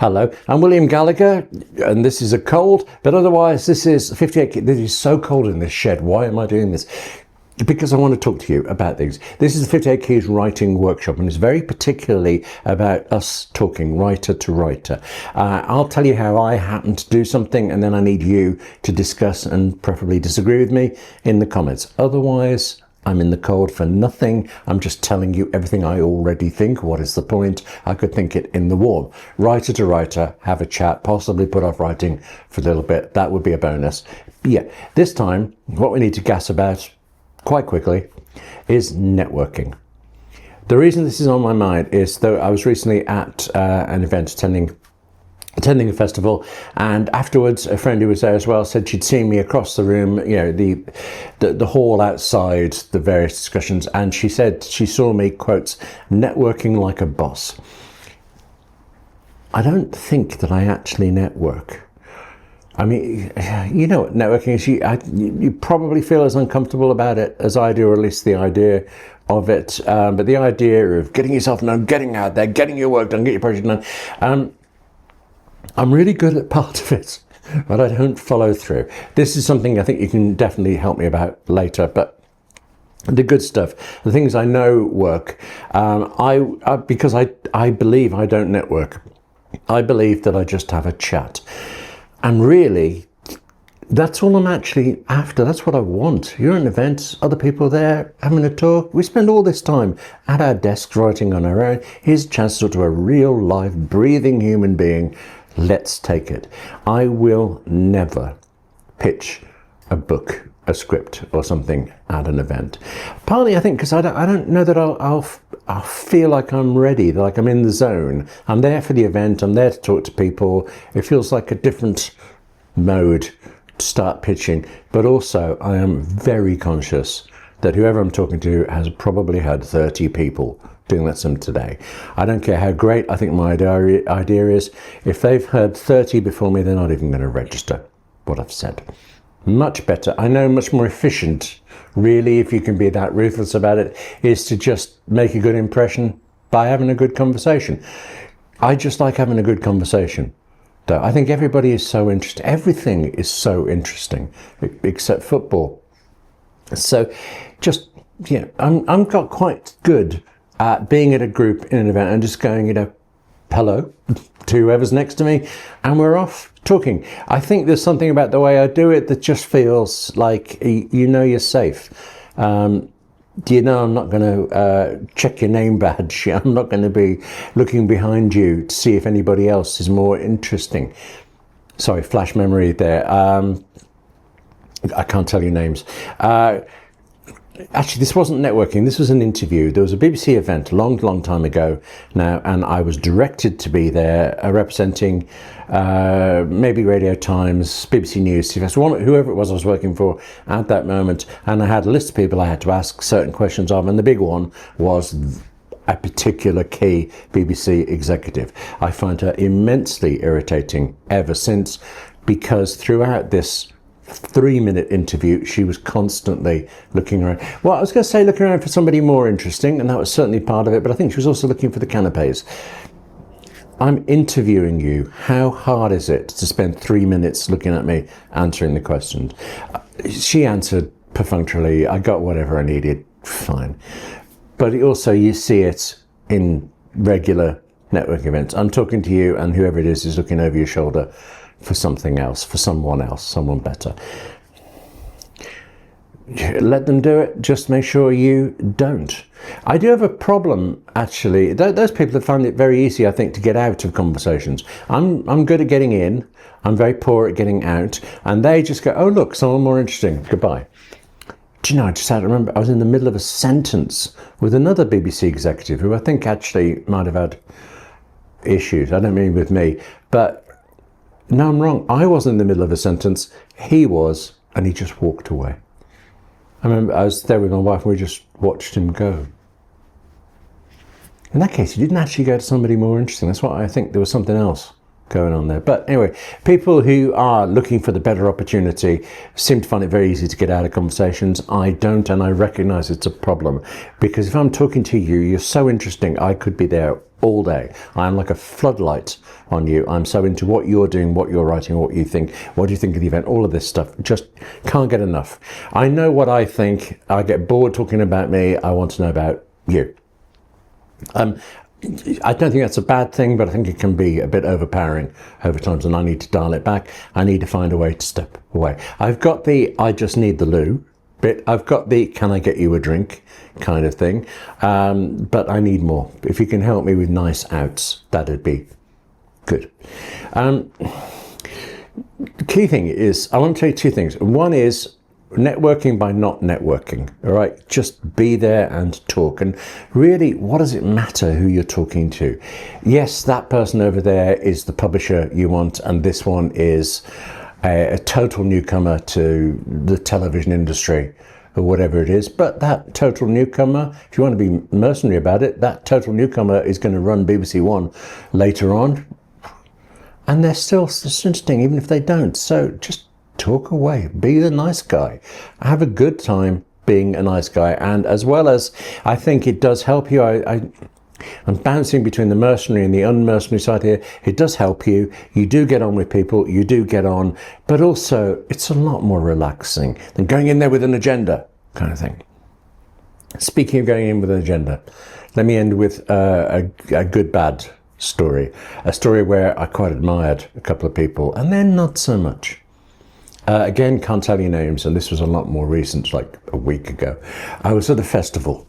Hello, I'm William Gallagher, and this is a cold, but otherwise this is 58. This is so cold in this shed. Why am I doing this? Because I want to talk to you about things. This is the 58 Keys Writing Workshop, and it's very particularly about us talking writer to writer. I'll tell you how I happen to do something, and then I need you to discuss and preferably disagree with me in the comments. Otherwise, I'm in the cold for nothing. I'm just telling you everything I already think. What is the point? I could think it in the warm. Writer to writer, have a chat, possibly put off writing for a little bit. That would be a bonus. But yeah, this time, what we need to gas about quite quickly is networking. The reason this is on my mind is that I was recently at an event attending a festival, and afterwards a friend who was there as well said she'd seen me across the room, you know, the hall outside the various discussions, and she said she saw me, quotes, networking like a boss. I don't think that I actually network. I mean, you know what networking is. You probably feel as uncomfortable about it as I do, or at least the idea of it. But the idea of getting yourself known, getting out there, getting your work done, get your project done. I'm really good at part of it, but I don't follow through. This is something I think you can definitely help me about later, but the good stuff, the things I know work, because I believe I don't network. I believe that I just have a chat. And really, that's all I'm actually after. That's what I want. You're at an event, other people there having a talk. We spend all this time at our desks writing on our own. Here's a chance to talk to a real, live, breathing human being. Let's take it. I will never pitch a book, a script or something at an event. Partly, I think, because I don't know that I'll feel like I'm ready, like I'm in the zone. I'm there for the event. I'm there to talk to people. It feels like a different mode to start pitching. But also, I am very conscious that whoever I'm talking to has probably had 30 people doing that some today. I don't care how great I think my idea is. If they've heard 30 before me, they're not even going to register what I've said. Much better. I know much more efficient, really, if you can be that ruthless about it, is to just make a good impression by having a good conversation. I just like having a good conversation. Though I think everybody is so interested. Everything is so interesting, except football. So just, yeah, I'm got quite good at being at a group in an event and just going, you know, hello to whoever's next to me, and we're off talking. I think there's something about the way I do it that just feels like, you know, you're safe. You know, I'm not going to check your name badge. I'm not going to be looking behind you to see if anybody else is more interesting. Sorry, flash memory there. I can't tell you names. Actually, this wasn't networking. This was an interview. There was a BBC event a long time ago now, and I was directed to be there representing maybe Radio Times, BBC News, CBS, whoever it was I was working for at that moment. And I had a list of people I had to ask certain questions of, and the big one was a particular key BBC executive. I find her immensely irritating ever since, because throughout this 3-minute interview, she was constantly looking around. Well, I was going to say looking around for somebody more interesting, and that was certainly part of it, but I think she was also looking for the canapes. I'm interviewing you. How hard is it to spend 3 minutes looking at me answering the questions? She answered perfunctorily. I got whatever I needed. Fine. But also, you see it in regular networking events. I'm talking to you, and whoever it is looking over your shoulder for something else, for someone else, someone better. Let them do it. Just make sure you don't. I do have a problem, actually. Those people that find it very easy, I think, to get out of conversations. I'm good at getting in. I'm very poor at getting out. And they just go, oh, look, someone more interesting. Goodbye. Do you know, I just had to remember, I was in the middle of a sentence with another BBC executive who I think actually might have had issues. I don't mean with me, but no, I'm wrong. I wasn't in the middle of a sentence. He was, and he just walked away. I remember I was there with my wife and we just watched him go. In that case, he didn't actually go to somebody more interesting. That's why I think there was something else going on there. But anyway, people who are looking for the better opportunity seem to find it very easy to get out of conversations. I don't, and I recognize it's a problem, because if I'm talking to you, you're so interesting, I could be there all day. I'm like a floodlight on you. I'm so into what you're doing, what you're writing, what you think, what do you think of the event, all of this stuff. Just can't get enough. I know what I think. I get bored talking about me. I want to know about you. I don't think that's a bad thing, but I think it can be a bit overpowering over times, and I need to dial it back. I need to find a way to step away. I've got the I just need the loo bit. I've got the can I get you a drink kind of thing, but I need more. If you can help me with nice outs, that'd be good. The key thing is, I want to tell you two things. One is networking by not networking, all right? Just be there and talk. And really, what does it matter who you're talking to? Yes, that person over there is the publisher you want, and this one is a total newcomer to the television industry or whatever it is. But that total newcomer, if you want to be mercenary about it, that total newcomer is going to run BBC One later on, and they're still interesting even if they don't. So just talk away, be the nice guy, have a good time being a nice guy. And as well as, I think it does help you, I'm bouncing between the mercenary and the unmercenary side here. It does help you. You do get on with people, you do get on, but also it's a lot more relaxing than going in there with an agenda kind of thing. Speaking of going in with an agenda, let me end with a good bad story. A story where I quite admired a couple of people and then not so much. Again, can't tell you names, and this was a lot more recent, like a week ago. I was at a festival.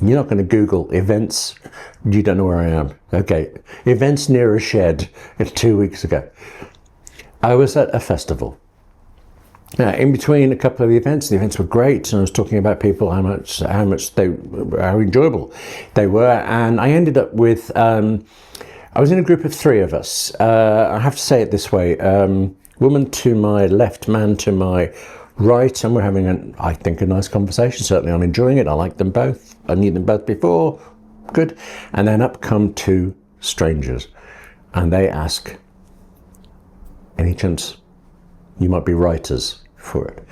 You're not going to Google events. You don't know where I am. Okay, events near a shed. It's 2 weeks ago. I was at a festival. Now, in between a couple of the events were great, and I was talking about people, how enjoyable they were, and I ended up with, I was in a group of three of us. I have to say it this way. Woman to my left, man to my right, and we're having, I think, a nice conversation. Certainly I'm enjoying it. I like them both. I knew them both before. Good. And then up come two strangers, and they ask, any chance you might be writers for it?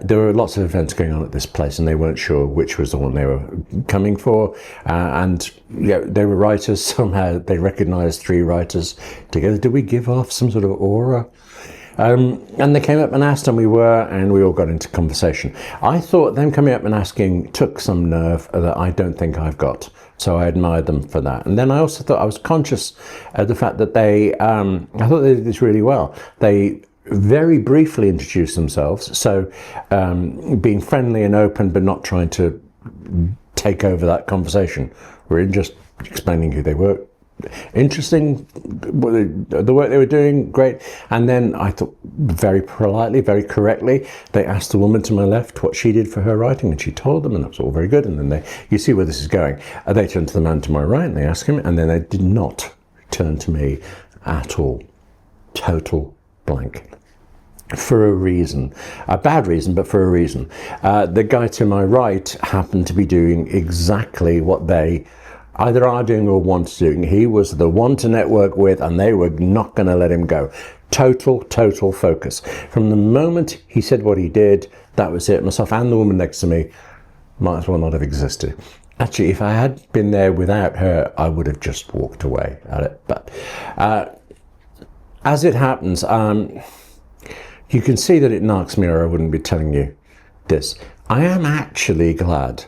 There were lots of events going on at this place, and they weren't sure which was the one they were coming for. And yeah, they were writers. Somehow they recognized three writers together. Did we give off some sort of aura? And they came up and asked, and we all got into conversation. I thought them coming up and asking took some nerve that I don't think I've got. So I admired them for that. And then I also thought, I was conscious of the fact that I thought they did this really well. They very briefly introduced themselves. So being friendly and open, but not trying to take over that conversation. We're just explaining who they were. Interesting, the work they were doing, great. And then I thought, very politely, very correctly, they asked the woman to my left what she did for her writing, and she told them, and that was all very good. And then you see where this is going. They turned to the man to my right, and they asked him, and then they did not turn to me at all. Total blank. For a reason, a bad reason, but for a reason. The guy to my right happened to be doing exactly what they either are doing or want to do. He was the one to network with, and they were not going to let him go. Total focus. From the moment he said what he did, that was it. Myself and the woman next to me might as well not have existed. Actually, if I had been there without her, I would have just walked away at it. But as it happens, you can see that it knocks me, or I wouldn't be telling you this. I am actually glad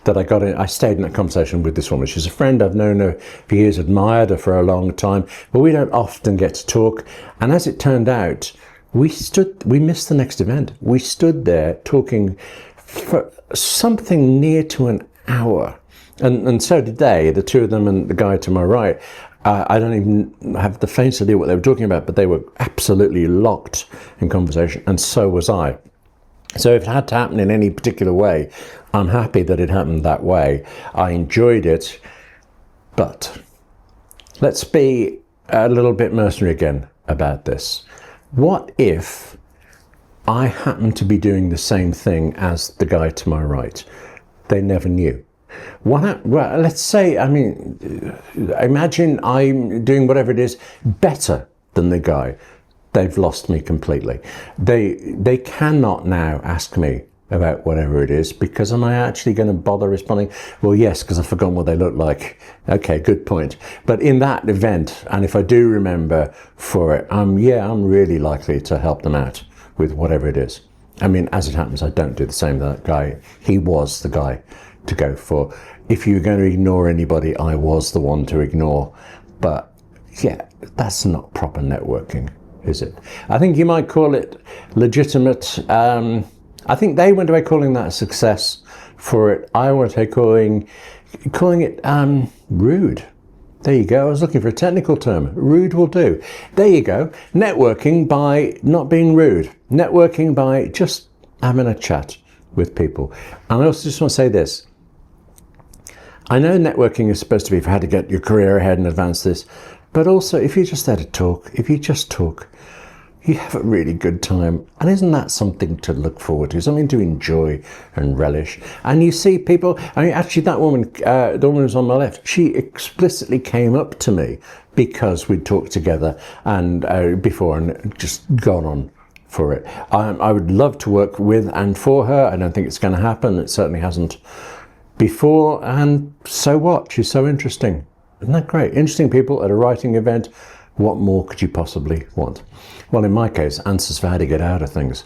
that I stayed in that conversation with this woman. She's a friend. I've known her for years, admired her for a long time, but we don't often get to talk. And as it turned out, we missed the next event. We stood there talking for something near to an hour. And so did they, the two of them and the guy to my right. I don't even have the faintest idea what they were talking about, but they were absolutely locked in conversation, and so was I. So if it had to happen in any particular way, I'm happy that it happened that way. I enjoyed it, but let's be a little bit mercenary again about this. What if I happened to be doing the same thing as the guy to my right? They never knew. Well, let's say, I mean, imagine I'm doing whatever it is better than the guy. They've lost me completely. They cannot now ask me about whatever it is, because am I actually going to bother responding? Well, yes, because I've forgotten what they look like. Okay, good point. But in that event, and if I do remember for it, I'm really likely to help them out with whatever it is. I mean, as it happens, I don't do the same with that guy. He was the guy to go for. If you're going to ignore anybody, I was the one to ignore. But yeah, that's not proper networking, is it? I think you might call it legitimate. I think they went away calling that a success for it. I went away calling it rude. There you go. I was looking for a technical term. Rude will do. There you go. Networking by not being rude. Networking by just having a chat with people. And I also just want to say this. I know networking is supposed to be for how to get your career ahead and advance this, but also if you're just there to talk, if you just talk, you have a really good time. And isn't that something to look forward to, something to enjoy and relish? And you see people, I mean, actually that woman, the woman who's on my left, she explicitly came up to me because we'd talked together and before and just gone on for it. I would love to work with and for her. I don't think it's going to happen. It certainly hasn't before. And so what? She's so interesting. Isn't that great? Interesting people at a writing event. What more could you possibly want? Well, in my case, answers for how to get out of things.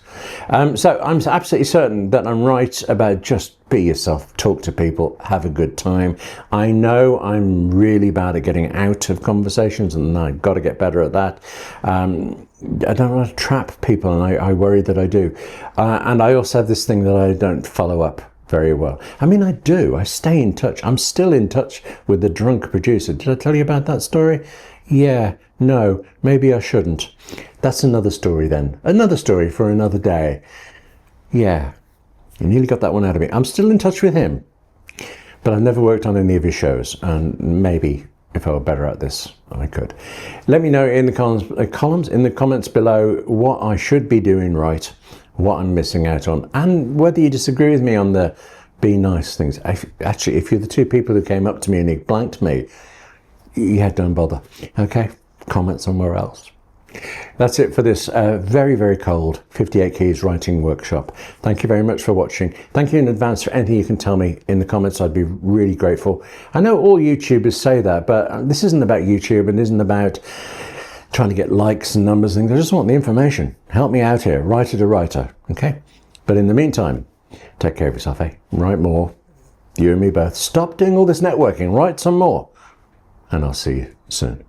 So I'm absolutely certain that I'm right about just be yourself, talk to people, have a good time. I know I'm really bad at getting out of conversations, and I've got to get better at that. I don't want to trap people, and I worry that I do. And I also have this thing that I don't follow up very well. I mean, I do. I stay in touch. I'm still in touch with the drunk producer. Did I tell you about that story? Yeah, no, maybe I shouldn't. That's another story then. Another story for another day. Yeah, you nearly got that one out of me. I'm still in touch with him, but I've never worked on any of his shows, and maybe if I were better at this, I could. Let me know in the comments below what I should be doing right, what I'm missing out on, and whether you disagree with me on the be nice things. Actually, if you're the two people who came up to me and he blanked me, yeah, don't bother. Okay, comment somewhere else. That's it for this very, very cold 58 Keys writing workshop. Thank you very much for watching. Thank you in advance for anything you can tell me in the comments. I'd be really grateful. I know all YouTubers say that, but this isn't about YouTube and isn't about trying to get likes and numbers and things. I just want the information. Help me out here, writer to writer, okay? But in the meantime, take care of yourself, eh? Write more, you and me both. Stop doing all this networking, write some more. And I'll see you soon.